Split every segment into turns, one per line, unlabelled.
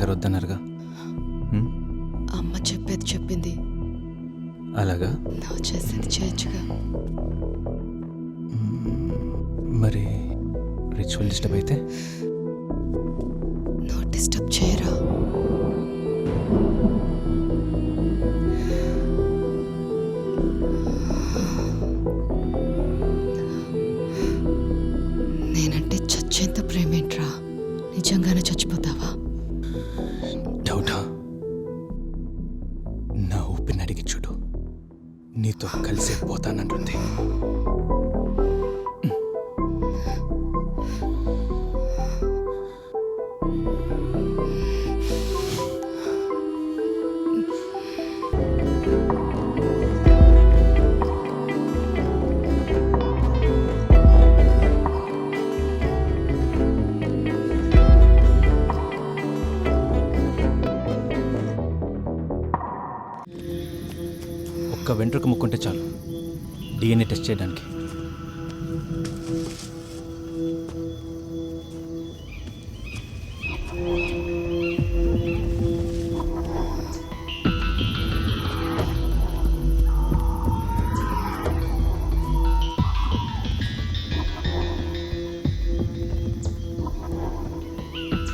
నాన్నగారు వద్దన్నారుగా.
అమ్మ చెప్పేది చెప్పింది.
అలాగా?
నువ్వు చేసేది చేయొచ్చుగా.
మరి రిచువల్ డిస్టర్బ్ అయితే?
నువ్వు డిస్టర్బ్ చేయరా. నేనంటే చచ్చేంత ప్రేమేంట్రా? నిజంగానే చచ్చిపోతావా?
డౌటా? నా ఊపిరిని అడిగి చూడు, నీతో కలిసే పోతానంటుంది. ఒక్క వెంట్రుక ముక్కుంటే చాలు డిఎన్ఏ టెస్ట్ చేయడానికి.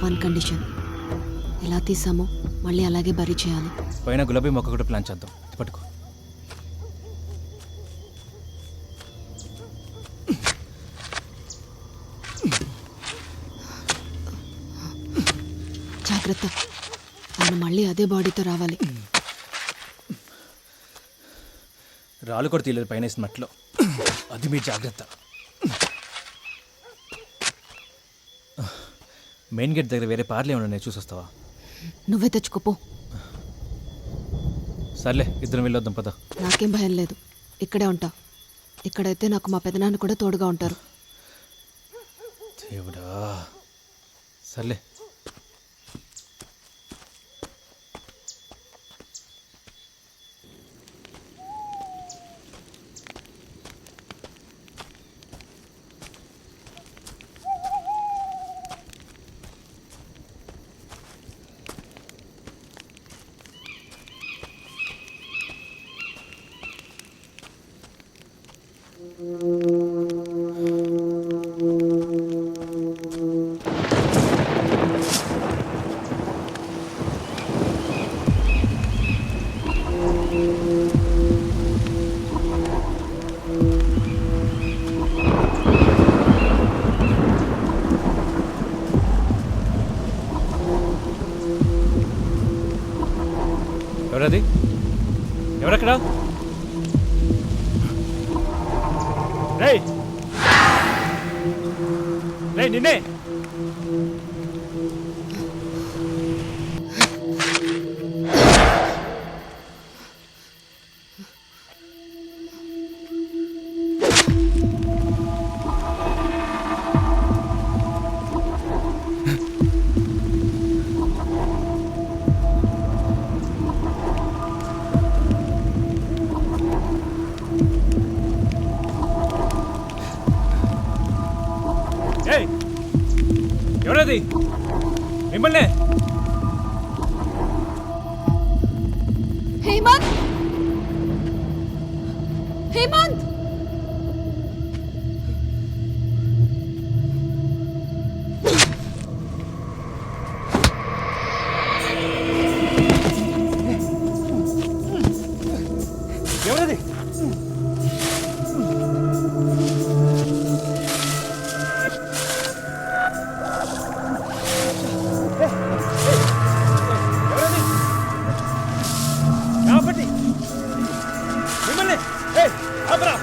వన్ కండిషన్, ఎలా తీసామో మళ్ళీ అలాగే బరీ చేయాలి.
పైన గులాబీ మొక్క కూడా ప్లాన్ చేద్దాం. పట్టుకో.
జాగ్రత్త, ఆయన మళ్ళీ అదే బాడీతో రావాలి.
రాళ్ళు కూడా తీయలేదు పైన వేసిన మట్లో. అది మీ జాగ్రత్త. మెయిన్ గేట్ దగ్గర వేరే పార్లు ఏమన్నా నేను చూసొస్తావా?
నువ్వే తెచ్చుకోపో.
సర్లే, ఇద్దరం వెళ్ళొద్దాం పద.
నాకేం భయం లేదు, ఇక్కడే ఉంటా. ఇక్కడైతే నాకు మా పెదనాన్న కూడా తోడుగా ఉంటారు.
దేవుడా. సర్లే. ఎవరది? ఎవరక్కడ? రేయ్ రేయ్, నిన్నే. ఎవరది? మిమ్మల్నే.
హేమంత్, హేమంత్.
ఎవరది? మిమ్మల్ని. ఆపరా.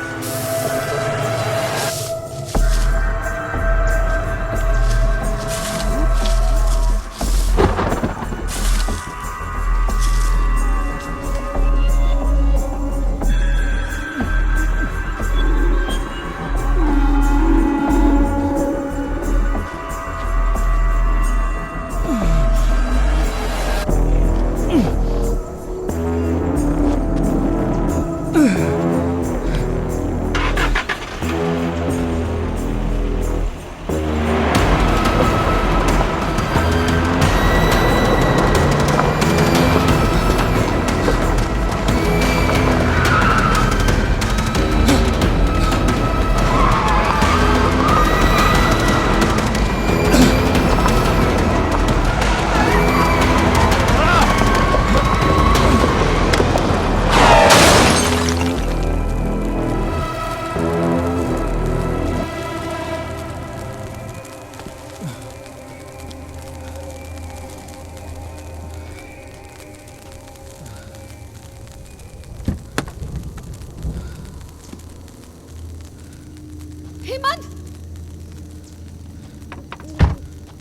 Hemanth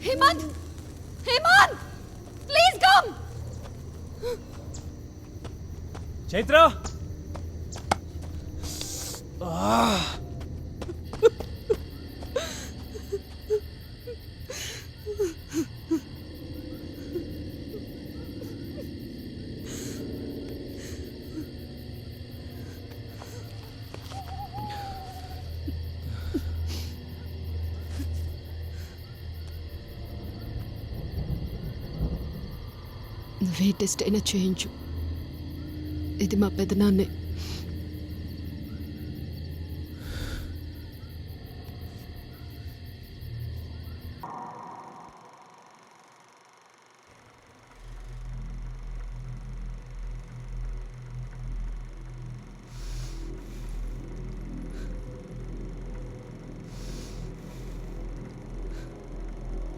Hemanth Hemanth please come.
చైత్ర
నువ్వే టెస్ట్ అయినా చేయించు. ఇది మా పెదనాన్నే.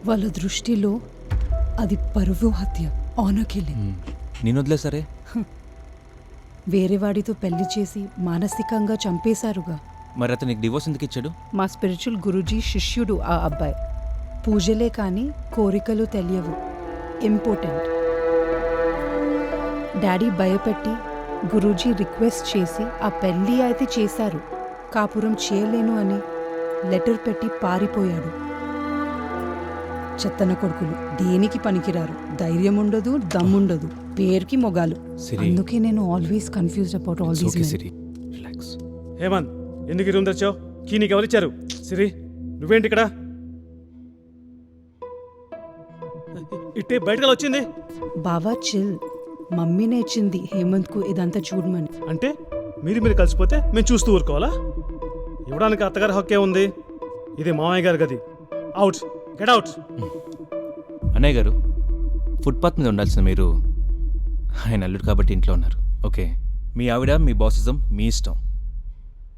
వాళ్ళ దృష్టిలో అది పరువు హత్య, ఆనర్ కిల్లింగ్.
నేను వదిలేసరే.
వేరే వాడితో పెళ్లి చేసి మానసికంగా చంపేశారుగా.
మరి అతనికి డివోర్స్ ఎందుకు ఇచ్చాడు?
మా స్పిరిచువల్ గురూజీ శిష్యుడు ఆ అబ్బాయి. పూజలే కానీ కోరికలు తెలియవు, ఇంపార్టెంట్. డాడీ భయపెట్టి గురూజీ రిక్వెస్ట్ చేసి ఆ పెళ్ళి అయితే చేశారు. కాపురం చేయలేను అని లెటర్ పెట్టి పారిపోయాడు. చెత్తన కొడుకులు దేనికి పనికిరారు, ధైర్యం ఉండదు, దమ్ముండదు, పేరుకి మొగాలు. అందుకే నేను always confused about all these men.
Relax.
Hemant, ఎందుకు ఈ రూమ్ తెచ్చావు? కీ నీకు ఎవరిచ్చారు? సిరి, నువ్వేంటి ఇక్కడ? ఇట్టే బయటకు వచ్చింది.
బావా చిల్, మమ్మీనే ఇచ్చింది హేమంత్కు ఇదంతా చూడమని.
అంటే మీరు కలిసిపోతే మేము చూస్తూ ఊరుకోవాలా? ఇవ్వడానికి అత్తగారి హక్కే ఉంది. ఇది మామయ్య గారి గది. Out, get out.
అన్నయ్య గారు, ఫుట్పాత్ మీద ఉండాల్సిన మీరు ఆయన అల్లుడు కాబట్టి ఇంట్లో ఉన్నారు. ఓకే, మీ ఆవిడ మీ బాసిజం మీ ఇష్టం.